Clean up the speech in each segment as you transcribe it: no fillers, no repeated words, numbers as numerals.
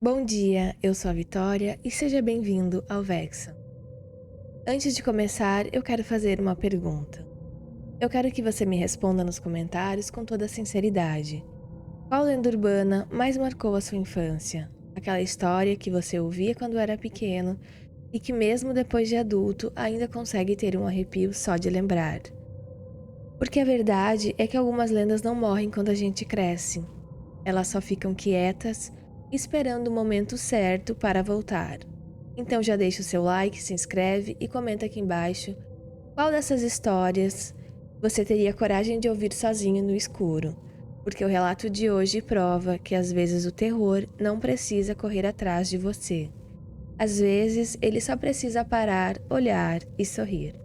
Bom dia, eu sou a Vitória e seja bem-vindo ao Vexa. Antes de começar, eu quero fazer uma pergunta. Eu quero que você me responda nos comentários com toda a sinceridade. Qual lenda urbana mais marcou a sua infância? Aquela história que você ouvia quando era pequeno e que mesmo depois de adulto ainda consegue ter um arrepio só de lembrar. Porque a verdade é que algumas lendas não morrem quando a gente cresce. Elas só ficam quietas, esperando o momento certo para voltar. Então já deixa o seu like, se inscreve e comenta aqui embaixo qual dessas histórias você teria coragem de ouvir sozinho no escuro. Porque o relato de hoje prova que às vezes o terror não precisa correr atrás de você. Às vezes ele só precisa parar, olhar e sorrir.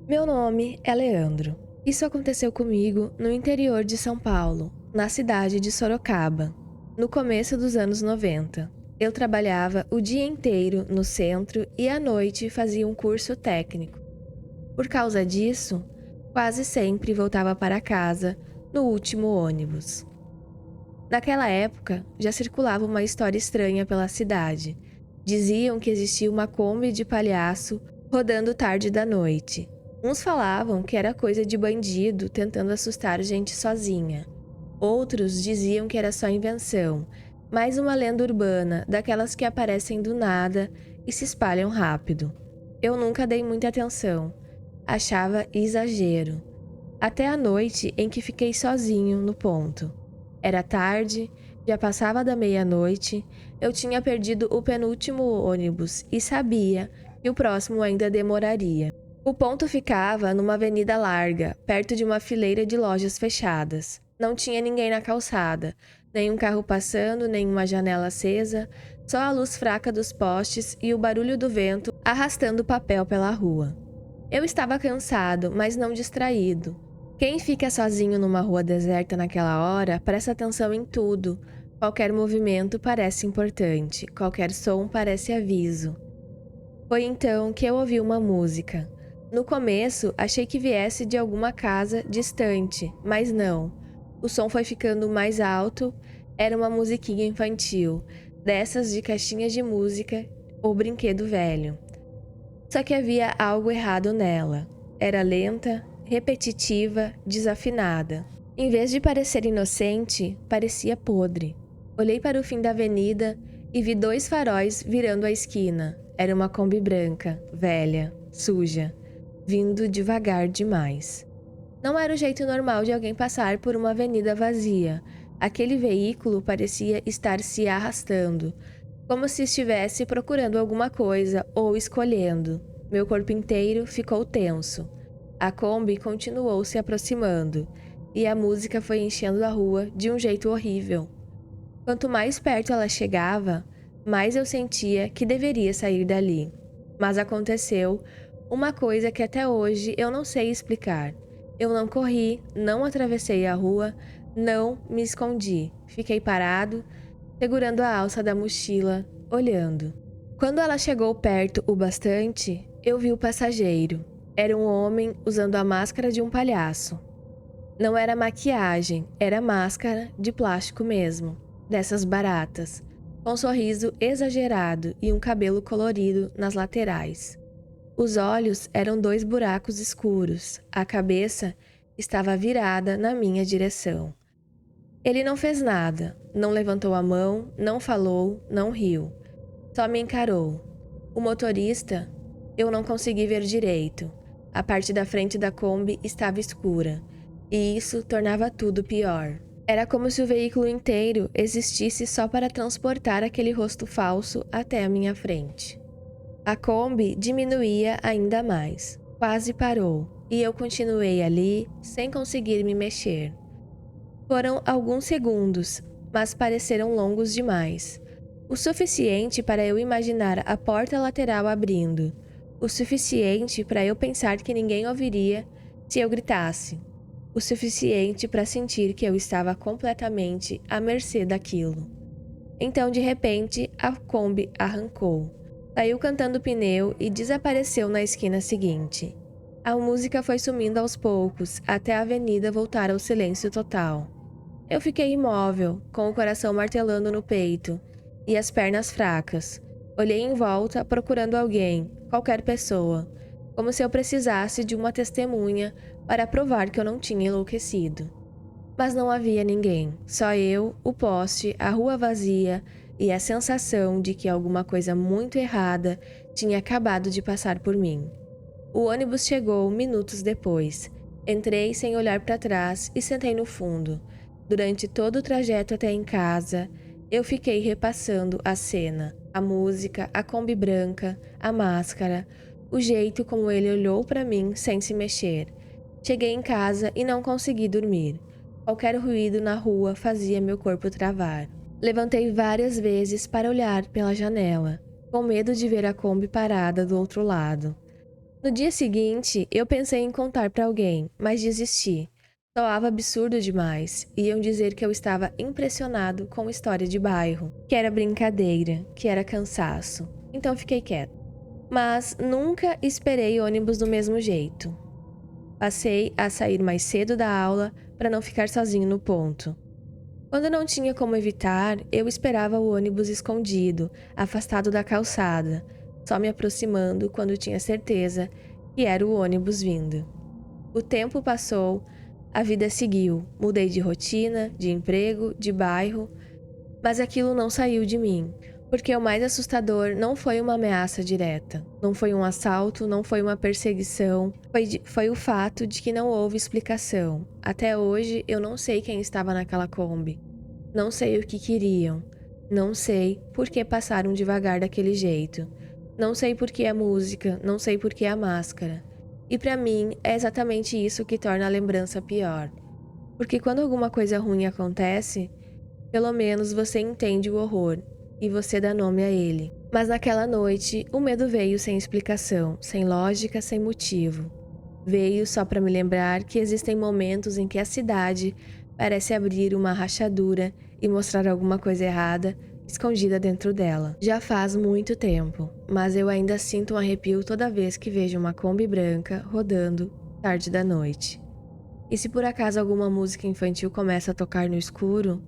Meu nome é Leandro. Isso aconteceu comigo no interior de São Paulo, na cidade de Sorocaba, no começo dos anos 90. Eu trabalhava o dia inteiro no centro e à noite fazia um curso técnico. Por causa disso, quase sempre voltava para casa no último ônibus. Naquela época, já circulava uma história estranha pela cidade. Diziam que existia uma Kombi de palhaço rodando tarde da noite. Uns falavam que era coisa de bandido tentando assustar gente sozinha. Outros diziam que era só invenção, mais uma lenda urbana, daquelas que aparecem do nada e se espalham rápido. Eu nunca dei muita atenção. Achava exagero. Até a noite em que fiquei sozinho no ponto. Era tarde, já passava da meia-noite, eu tinha perdido o penúltimo ônibus e sabia que o próximo ainda demoraria. O ponto ficava numa avenida larga, perto de uma fileira de lojas fechadas. Não tinha ninguém na calçada, nenhum carro passando, nenhuma janela acesa, só a luz fraca dos postes e o barulho do vento arrastando papel pela rua. Eu estava cansado, mas não distraído. Quem fica sozinho numa rua deserta naquela hora presta atenção em tudo. Qualquer movimento parece importante, qualquer som parece aviso. Foi então que eu ouvi uma música. No começo, achei que viesse de alguma casa distante, mas não. O som foi ficando mais alto, era uma musiquinha infantil, dessas de caixinha de música ou brinquedo velho. Só que havia algo errado nela. Era lenta, repetitiva, desafinada. Em vez de parecer inocente, parecia podre. Olhei para o fim da avenida e vi dois faróis virando a esquina. Era uma Kombi branca, velha, suja, vindo devagar demais. Não era o jeito normal de alguém passar por uma avenida vazia. Aquele veículo parecia estar se arrastando, como se estivesse procurando alguma coisa ou escolhendo. Meu corpo inteiro ficou tenso. A Kombi continuou se aproximando, e a música foi enchendo a rua de um jeito horrível. Quanto mais perto ela chegava, mais eu sentia que deveria sair dali. Mas aconteceu uma coisa que até hoje eu não sei explicar. Eu não corri, não atravessei a rua, não me escondi. Fiquei parado, segurando a alça da mochila, olhando. Quando ela chegou perto o bastante, eu vi o passageiro. Era um homem usando a máscara de um palhaço. Não era maquiagem, era máscara de plástico mesmo, dessas baratas, com um sorriso exagerado e um cabelo colorido nas laterais. Os olhos eram dois buracos escuros, a cabeça estava virada na minha direção. Ele não fez nada, não levantou a mão, não falou, não riu. Só me encarou. O motorista, eu não consegui ver direito. A parte da frente da Kombi estava escura, e isso tornava tudo pior. Era como se o veículo inteiro existisse só para transportar aquele rosto falso até a minha frente. A Kombi diminuía ainda mais. Quase parou, e eu continuei ali, sem conseguir me mexer. Foram alguns segundos, mas pareceram longos demais. O suficiente para eu imaginar a porta lateral abrindo. O suficiente para eu pensar que ninguém ouviria se eu gritasse. O suficiente para sentir que eu estava completamente à mercê daquilo. Então, de repente, a Kombi arrancou. Saiu cantando pneu e desapareceu na esquina seguinte. A música foi sumindo aos poucos, até a avenida voltar ao silêncio total. Eu fiquei imóvel, com o coração martelando no peito e as pernas fracas. Olhei em volta procurando alguém, qualquer pessoa, como se eu precisasse de uma testemunha para provar que eu não tinha enlouquecido. Mas não havia ninguém, só eu, o poste, a rua vazia e a sensação de que alguma coisa muito errada tinha acabado de passar por mim. O ônibus chegou minutos depois. Entrei sem olhar para trás e sentei no fundo. Durante todo o trajeto até em casa, eu fiquei repassando a cena, a música, a Kombi branca, a máscara, o jeito como ele olhou para mim sem se mexer. Cheguei em casa e não consegui dormir. Qualquer ruído na rua fazia meu corpo travar. Levantei várias vezes para olhar pela janela, com medo de ver a Kombi parada do outro lado. No dia seguinte, eu pensei em contar para alguém, mas desisti. Soava absurdo demais. Iam dizer que eu estava impressionado com história de bairro, que era brincadeira, que era cansaço. Então fiquei quieto. Mas nunca esperei ônibus do mesmo jeito. Passei a sair mais cedo da aula para não ficar sozinho no ponto. Quando não tinha como evitar, eu esperava o ônibus escondido, afastado da calçada, só me aproximando quando tinha certeza que era o ônibus vindo. O tempo passou, a vida seguiu, mudei de rotina, de emprego, de bairro, mas aquilo não saiu de mim, porque o mais assustador não foi uma ameaça direta, não foi um assalto, não foi uma perseguição, foi o fato de que não houve explicação. Até hoje eu não sei quem estava naquela Kombi, não sei o que queriam, não sei por que passaram devagar daquele jeito, não sei por que a música, não sei por que a máscara. E pra mim é exatamente isso que torna a lembrança pior, porque quando alguma coisa ruim acontece, pelo menos você entende o horror e você dá nome a ele. Mas naquela noite, o medo veio sem explicação, sem lógica, sem motivo. Veio só para me lembrar que existem momentos em que a cidade parece abrir uma rachadura e mostrar alguma coisa errada escondida dentro dela. Já faz muito tempo, mas eu ainda sinto um arrepio toda vez que vejo uma Kombi branca rodando tarde da noite. E se por acaso alguma música infantil começa a tocar no escuro,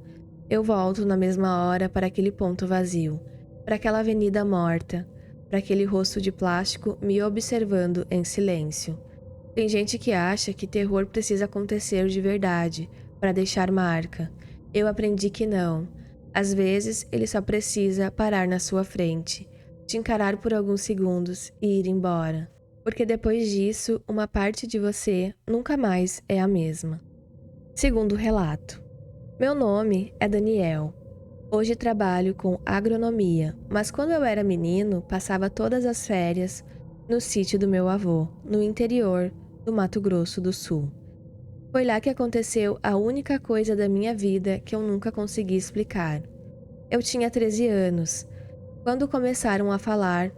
eu volto na mesma hora para aquele ponto vazio, para aquela avenida morta, para aquele rosto de plástico me observando em silêncio. Tem gente que acha que terror precisa acontecer de verdade, para deixar marca. Eu aprendi que não. Às vezes, ele só precisa parar na sua frente, te encarar por alguns segundos e ir embora. Porque depois disso, uma parte de você nunca mais é a mesma. Segundo relato. Meu nome é Daniel. Hoje trabalho com agronomia, mas quando eu era menino, passava todas as férias no sítio do meu avô, no interior do Mato Grosso do Sul. Foi lá que aconteceu a única coisa da minha vida que eu nunca consegui explicar. Eu tinha 13 anos, quando começaram a falar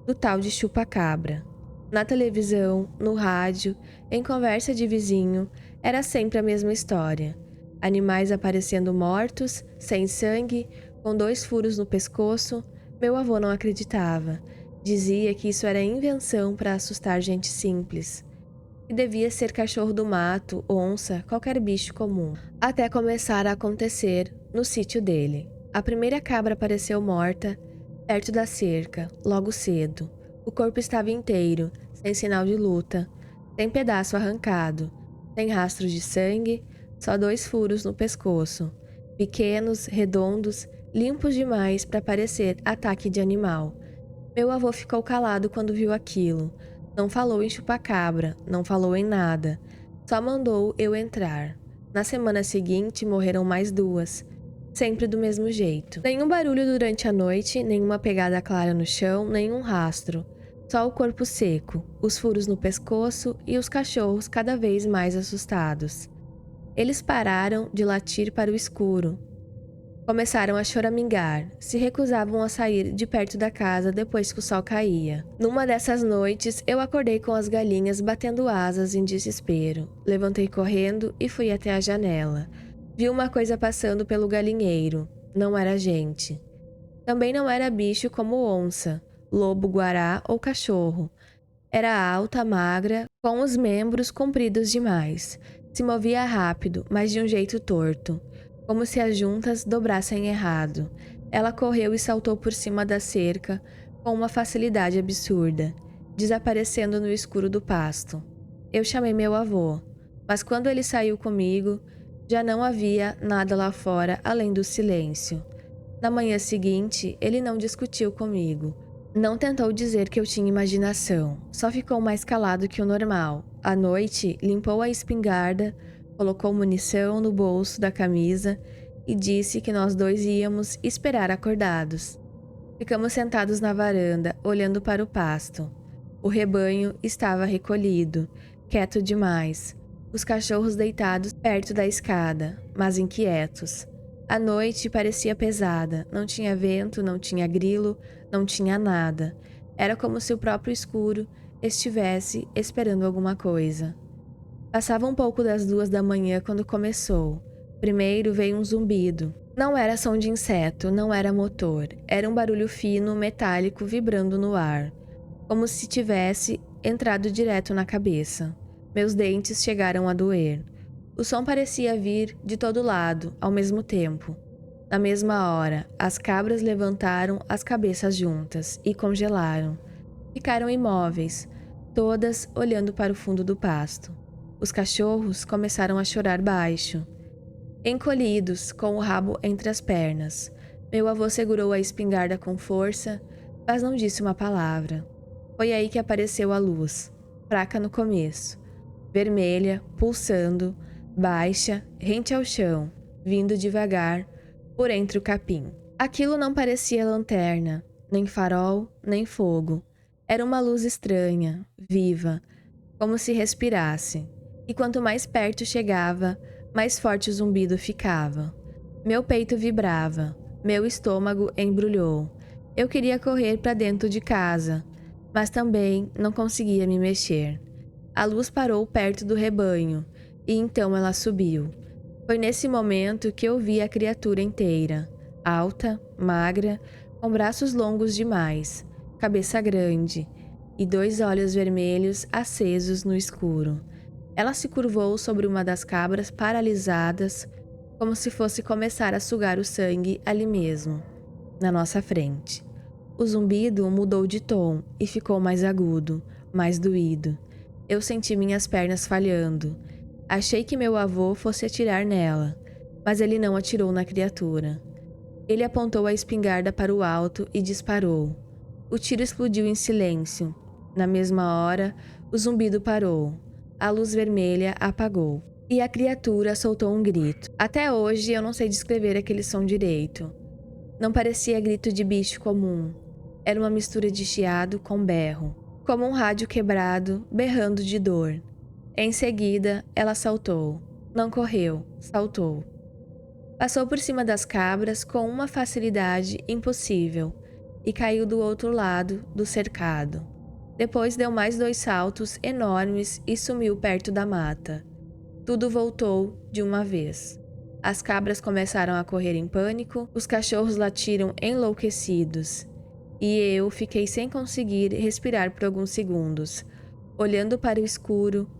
do tal de chupa-cabra. Na televisão, no rádio, em conversa de vizinho, era sempre a mesma história. Animais aparecendo mortos, sem sangue, com 2 furos no pescoço. Meu avô não acreditava. Dizia que isso era invenção para assustar gente simples. E devia ser cachorro do mato, onça, qualquer bicho comum. Até começar a acontecer no sítio dele. A primeira cabra apareceu morta, perto da cerca, logo cedo. O corpo estava inteiro, sem sinal de luta, sem pedaço arrancado, sem rastros de sangue, só 2 furos no pescoço. Pequenos, redondos, limpos demais para parecer ataque de animal. Meu avô ficou calado quando viu aquilo. Não falou em chupacabra, não falou em nada. Só mandou eu entrar. Na semana seguinte, morreram mais 2. Sempre do mesmo jeito. Nenhum barulho durante a noite, nenhuma pegada clara no chão, nenhum rastro. Só o corpo seco, os furos no pescoço e os cachorros cada vez mais assustados. Eles pararam de latir para o escuro. Começaram a choramingar, se recusavam a sair de perto da casa depois que o sol caía. Numa dessas noites, eu acordei com as galinhas batendo asas em desespero. Levantei correndo e fui até a janela. Vi uma coisa passando pelo galinheiro. Não era gente. Também não era bicho como onça, lobo, guará ou cachorro. Era alta, magra, com os membros compridos demais. Se movia rápido, mas de um jeito torto. como se as juntas dobrassem errado. Ela correu e saltou por cima da cerca com uma facilidade absurda, desaparecendo no escuro do pasto. Eu chamei meu avô, mas quando ele saiu comigo, já não havia nada lá fora além do silêncio. Na manhã seguinte, ele não discutiu comigo. Não tentou dizer que eu tinha imaginação, só ficou mais calado que o normal. À noite, limpou a espingarda, colocou munição no bolso da camisa e disse que nós dois íamos esperar acordados. Ficamos sentados na varanda, olhando para o pasto. O rebanho estava recolhido, quieto demais. Os cachorros deitados perto da escada, mas inquietos. A noite parecia pesada, não tinha vento, não tinha grilo, não tinha nada. Era como se o próprio escuro estivesse esperando alguma coisa. Passava um pouco das 2 da manhã quando começou. Primeiro veio um zumbido. Não era som de inseto, não era motor. Era um barulho fino, metálico, vibrando no ar. Como se tivesse entrado direto na cabeça. Meus dentes chegaram a doer. O som parecia vir de todo lado, ao mesmo tempo. Na mesma hora, as cabras levantaram as cabeças juntas e congelaram. Ficaram imóveis, todas olhando para o fundo do pasto. Os cachorros começaram a chorar baixo, encolhidos, com o rabo entre as pernas. Meu avô segurou a espingarda com força, mas não disse uma palavra. Foi aí que apareceu a luz, fraca no começo, vermelha, pulsando, baixa, rente ao chão, vindo devagar, por entre o capim. Aquilo não parecia lanterna, nem farol, nem fogo. Era uma luz estranha, viva, como se respirasse. E quanto mais perto chegava, mais forte o zumbido ficava. Meu peito vibrava, meu estômago embrulhou. Eu queria correr para dentro de casa, mas também não conseguia me mexer. A luz parou perto do rebanho, e então ela subiu. Foi nesse momento que eu vi a criatura inteira, alta, magra, com braços longos demais, cabeça grande e 2 olhos vermelhos acesos no escuro. Ela se curvou sobre uma das cabras paralisadas, como se fosse começar a sugar o sangue ali mesmo, na nossa frente. O zumbido mudou de tom e ficou mais agudo, mais doído. Eu senti minhas pernas falhando. Achei que meu avô fosse atirar nela, mas ele não atirou na criatura. Ele apontou a espingarda para o alto e disparou. O tiro explodiu em silêncio. Na mesma hora, o zumbido parou. A luz vermelha apagou. E a criatura soltou um grito. Até hoje eu não sei descrever aquele som direito. Não parecia grito de bicho comum. Era uma mistura de chiado com berro, como um rádio quebrado, berrando de dor. Em seguida, ela saltou. Não correu, saltou. Passou por cima das cabras com uma facilidade impossível e caiu do outro lado do cercado. Depois deu mais 2 saltos enormes e sumiu perto da mata. Tudo voltou de uma vez. As cabras começaram a correr em pânico, os cachorros latiram enlouquecidos, e eu fiquei sem conseguir respirar por alguns segundos, olhando para o escuro,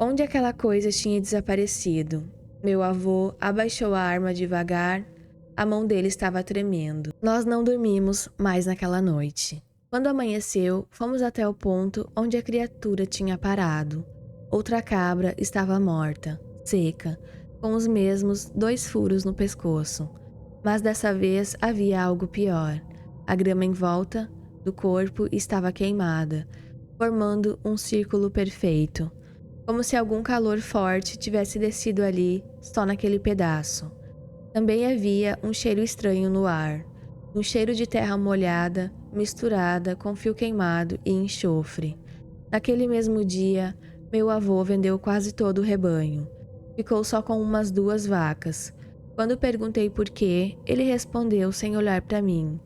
onde aquela coisa tinha desaparecido. Meu avô abaixou a arma devagar, a mão dele estava tremendo. Nós não dormimos mais naquela noite. Quando amanheceu, fomos até o ponto onde a criatura tinha parado. Outra cabra estava morta, seca, com os mesmos 2 furos no pescoço. Mas dessa vez havia algo pior. A grama em volta do corpo estava queimada, formando um círculo perfeito, como se algum calor forte tivesse descido ali só naquele pedaço. Também havia um cheiro estranho no ar, um cheiro de terra molhada, misturada com fio queimado e enxofre. Naquele mesmo dia, meu avô vendeu quase todo o rebanho. Ficou só com umas 2 vacas. Quando perguntei por quê, ele respondeu sem olhar para mim: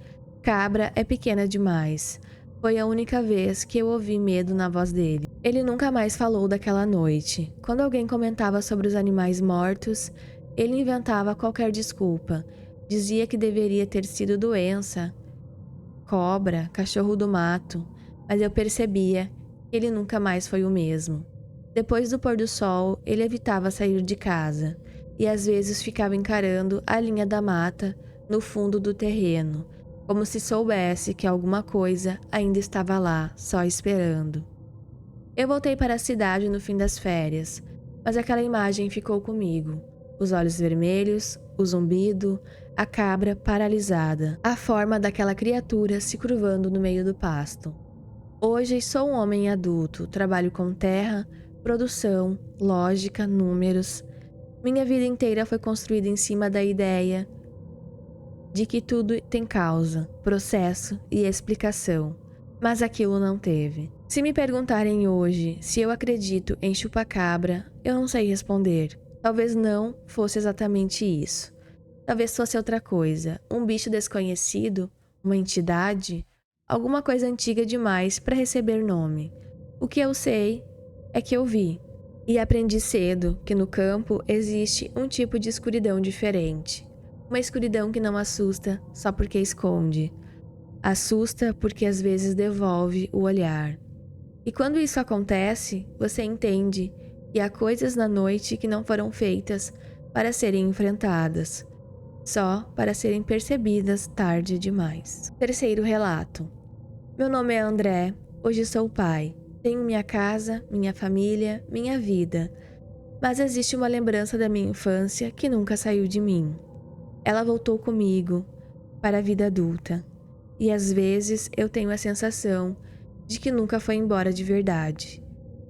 "Cabra é pequena demais." Foi a única vez que eu ouvi medo na voz dele. Ele nunca mais falou daquela noite. Quando alguém comentava sobre os animais mortos, ele inventava qualquer desculpa. Dizia que deveria ter sido doença, cobra, cachorro do mato, mas eu percebia que ele nunca mais foi o mesmo. Depois do pôr do sol, ele evitava sair de casa. e às vezes ficava encarando a linha da mata no fundo do terreno, como se soubesse que alguma coisa ainda estava lá, só esperando. Eu voltei para a cidade no fim das férias, mas aquela imagem ficou comigo. Os olhos vermelhos, o zumbido, a cabra paralisada, a forma daquela criatura se curvando no meio do pasto. Hoje sou um homem adulto, trabalho com terra, produção, lógica, números. Minha vida inteira foi construída em cima da ideia de que tudo tem causa, processo e explicação, mas aquilo não teve. Se me perguntarem hoje se eu acredito em chupacabra, eu não sei responder. Talvez não fosse exatamente isso. Talvez fosse outra coisa, um bicho desconhecido, uma entidade, alguma coisa antiga demais para receber nome. O que eu sei é que eu vi e aprendi cedo que no campo existe um tipo de escuridão diferente. Uma escuridão que não assusta só porque esconde. Assusta porque às vezes devolve o olhar. E quando isso acontece, você entende que há coisas na noite que não foram feitas para serem enfrentadas, só para serem percebidas tarde demais. Terceiro relato. Meu nome é André, hoje sou pai. Tenho minha casa, minha família, minha vida. Mas existe uma lembrança da minha infância que nunca saiu de mim. Ela voltou comigo para a vida adulta. E às vezes eu tenho a sensação de que nunca foi embora de verdade.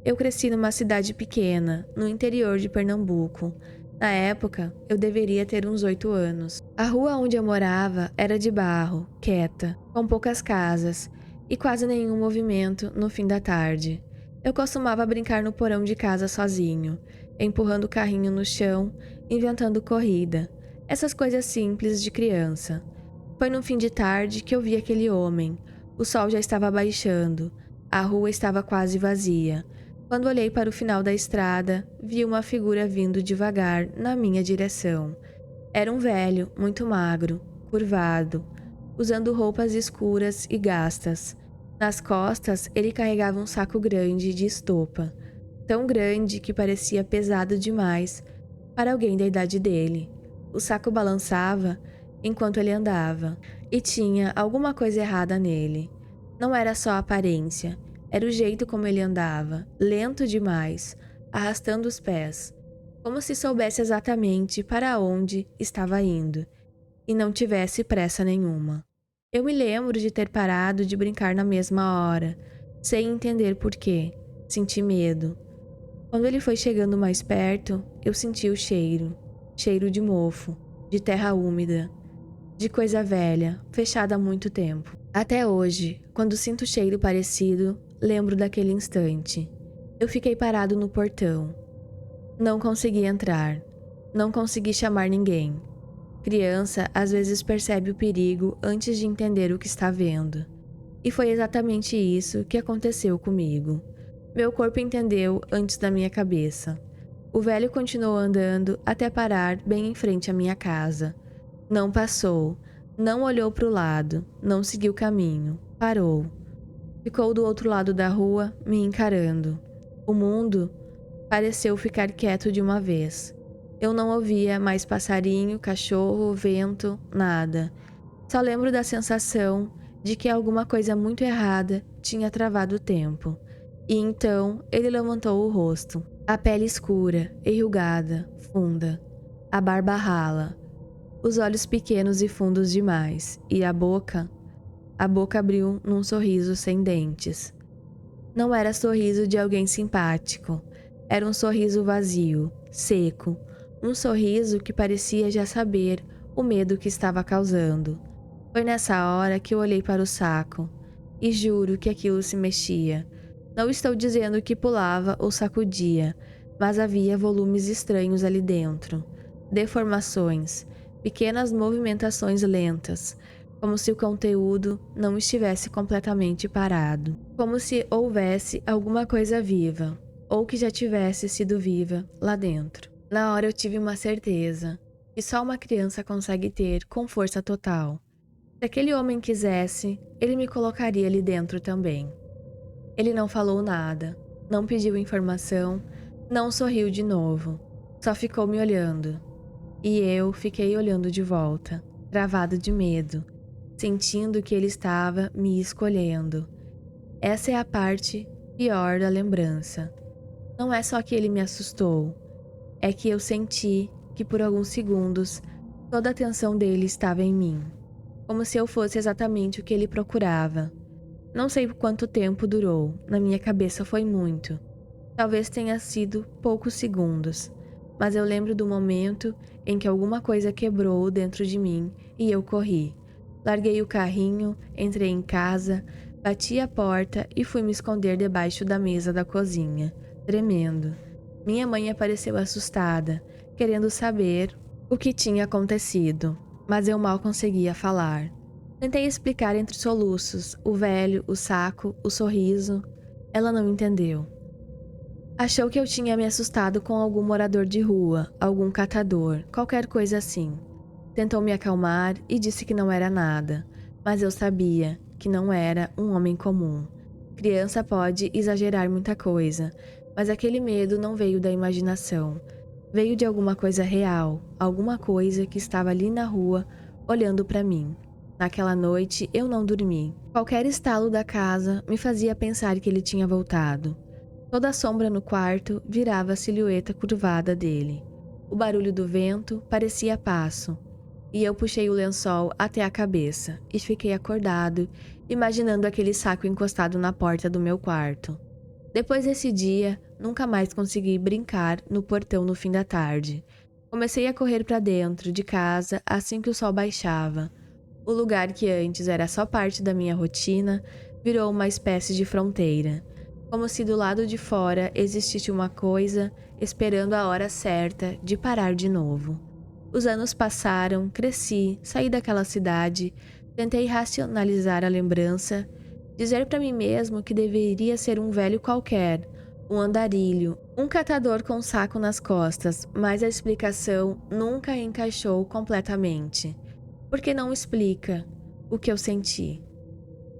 Eu cresci numa cidade pequena, no interior de Pernambuco. Na época, eu deveria ter uns 8 anos. A rua onde eu morava era de barro, quieta, com poucas casas e quase nenhum movimento no fim da tarde. Eu costumava brincar no porão de casa sozinho, empurrando o carrinho no chão, inventando corrida. Essas coisas simples de criança. Foi no fim de tarde que eu vi aquele homem. O sol já estava baixando. A rua estava quase vazia. Quando olhei para o final da estrada, vi uma figura vindo devagar na minha direção. Era um velho, muito magro, curvado, usando roupas escuras e gastas. Nas costas, ele carregava um saco grande de estopa, tão grande que parecia pesado demais para alguém da idade dele. O saco balançava enquanto ele andava, e tinha alguma coisa errada nele. Não era só a aparência, era o jeito como ele andava, lento demais, arrastando os pés, como se soubesse exatamente para onde estava indo, e não tivesse pressa nenhuma. Eu me lembro de ter parado de brincar na mesma hora, sem entender por quê. Senti medo. Quando ele foi chegando mais perto, eu senti o cheiro de mofo, de terra úmida, de coisa velha, fechada há muito tempo. Até hoje, quando sinto cheiro parecido, lembro daquele instante. Eu fiquei parado no portão. Não consegui entrar. Não consegui chamar ninguém. Criança às vezes percebe o perigo antes de entender o que está vendo. E foi exatamente isso que aconteceu comigo. Meu corpo entendeu antes da minha cabeça. O velho continuou andando até parar bem em frente à minha casa. Não passou, não olhou para o lado, não seguiu o caminho, parou. Ficou do outro lado da rua, me encarando. O mundo pareceu ficar quieto de uma vez. Eu não ouvia mais passarinho, cachorro, vento, nada. Só lembro da sensação de que alguma coisa muito errada tinha travado o tempo. E então ele levantou o rosto. A pele escura, enrugada, funda. A barba rala. Os olhos pequenos e fundos demais, e a boca abriu num sorriso sem dentes. Não era sorriso de alguém simpático, era um sorriso vazio, seco, um sorriso que parecia já saber o medo que estava causando. Foi nessa hora que eu olhei para o saco, e juro que aquilo se mexia. Não estou dizendo que pulava ou sacudia, mas havia volumes estranhos ali dentro, deformações, pequenas movimentações lentas, como se o conteúdo não estivesse completamente parado. Como se houvesse alguma coisa viva, ou que já tivesse sido viva lá dentro. Na hora eu tive uma certeza, que só uma criança consegue ter com força total. Se aquele homem quisesse, ele me colocaria ali dentro também. Ele não falou nada, não pediu informação, não sorriu de novo, só ficou me olhando. E eu fiquei olhando de volta, travado de medo, sentindo que ele estava me escolhendo. Essa é a parte pior da lembrança. Não é só que ele me assustou, é que eu senti que por alguns segundos toda a atenção dele estava em mim, como se eu fosse exatamente o que ele procurava. Não sei quanto tempo durou, na minha cabeça foi muito. Talvez tenha sido poucos segundos, mas eu lembro do momento em que alguma coisa quebrou dentro de mim e eu corri. Larguei o carrinho, entrei em casa, bati a porta e fui me esconder debaixo da mesa da cozinha, tremendo. Minha mãe apareceu assustada, querendo saber o que tinha acontecido, mas eu mal conseguia falar. Tentei explicar entre soluços, o velho, o saco, o sorriso. Ela não entendeu. Achou que eu tinha me assustado com algum morador de rua, algum catador, qualquer coisa assim. Tentou me acalmar e disse que não era nada, mas eu sabia que não era um homem comum. Criança pode exagerar muita coisa, mas aquele medo não veio da imaginação. Veio de alguma coisa real, alguma coisa que estava ali na rua, olhando para mim. Naquela noite eu não dormi. Qualquer estalo da casa me fazia pensar que ele tinha voltado. Toda a sombra no quarto virava a silhueta curvada dele. O barulho do vento parecia passo, e eu puxei o lençol até a cabeça e fiquei acordado, imaginando aquele saco encostado na porta do meu quarto. Depois desse dia, nunca mais consegui brincar no portão no fim da tarde. Comecei a correr para dentro de casa assim que o sol baixava. O lugar que antes era só parte da minha rotina virou uma espécie de fronteira. Como se do lado de fora existisse uma coisa esperando a hora certa de parar de novo. Os anos passaram, cresci, saí daquela cidade, tentei racionalizar a lembrança, dizer para mim mesmo que deveria ser um velho qualquer, um andarilho, um catador com um saco nas costas, mas a explicação nunca encaixou completamente. Porque não explica o que eu senti.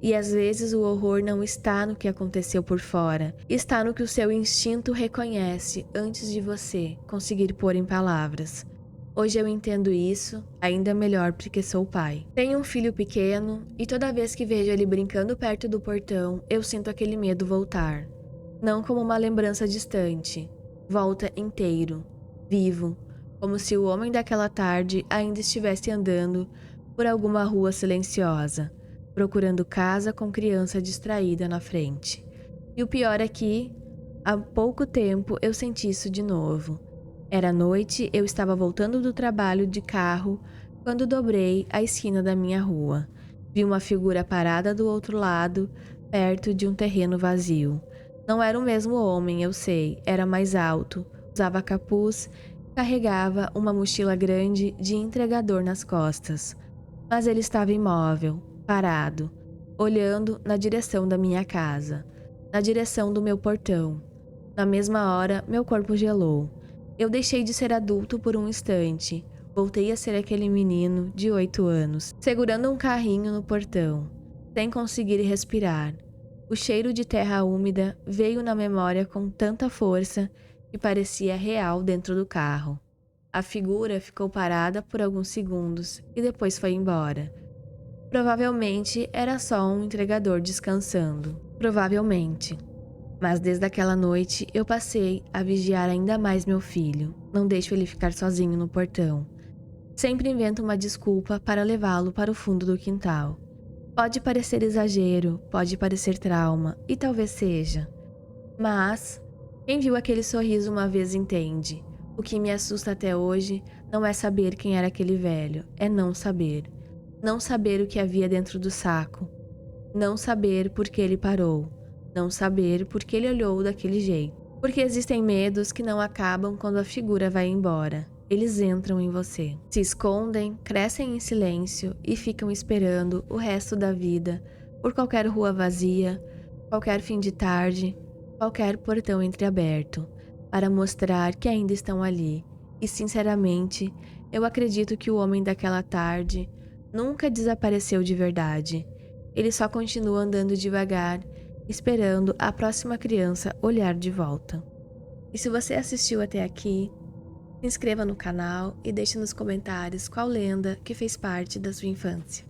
E às vezes o horror não está no que aconteceu por fora, está no que o seu instinto reconhece antes de você conseguir pôr em palavras. Hoje eu entendo isso ainda melhor porque sou pai. Tenho um filho pequeno e toda vez que vejo ele brincando perto do portão, eu sinto aquele medo voltar. Não como uma lembrança distante, volta inteiro, vivo, como se o homem daquela tarde ainda estivesse andando por alguma rua silenciosa, procurando casa com criança distraída na frente. E o pior é que, há pouco tempo, eu senti isso de novo. Era noite, eu estava voltando do trabalho de carro quando dobrei a esquina da minha rua. Vi uma figura parada do outro lado, perto de um terreno vazio. Não era o mesmo homem, eu sei, era mais alto, usava capuz, carregava uma mochila grande de entregador nas costas. Mas ele estava imóvel, parado, olhando na direção da minha casa, na direção do meu portão. Na mesma hora, meu corpo gelou. Eu deixei de ser adulto por um instante. Voltei a ser aquele menino de 8 anos, segurando um carrinho no portão, sem conseguir respirar. O cheiro de terra úmida veio na memória com tanta força que parecia real dentro do carro. A figura ficou parada por alguns segundos e depois foi embora. Provavelmente era só um entregador descansando. Provavelmente. Mas desde aquela noite eu passei a vigiar ainda mais meu filho. Não deixo ele ficar sozinho no portão. Sempre invento uma desculpa para levá-lo para o fundo do quintal. Pode parecer exagero, pode parecer trauma, e talvez seja. Mas quem viu aquele sorriso uma vez entende. O que me assusta até hoje não é saber quem era aquele velho, é não saber. Não saber o que havia dentro do saco. Não saber por que ele parou. Não saber por que ele olhou daquele jeito. Porque existem medos que não acabam quando a figura vai embora. Eles entram em você. Se escondem, crescem em silêncio e ficam esperando o resto da vida por qualquer rua vazia, qualquer fim de tarde, qualquer portão entreaberto, para mostrar que ainda estão ali. E sinceramente, eu acredito que o homem daquela tarde nunca desapareceu de verdade. Ele só continua andando devagar, esperando a próxima criança olhar de volta. E se você assistiu até aqui, Se inscreva no canal e deixe nos comentários qual lenda que fez parte da sua infância.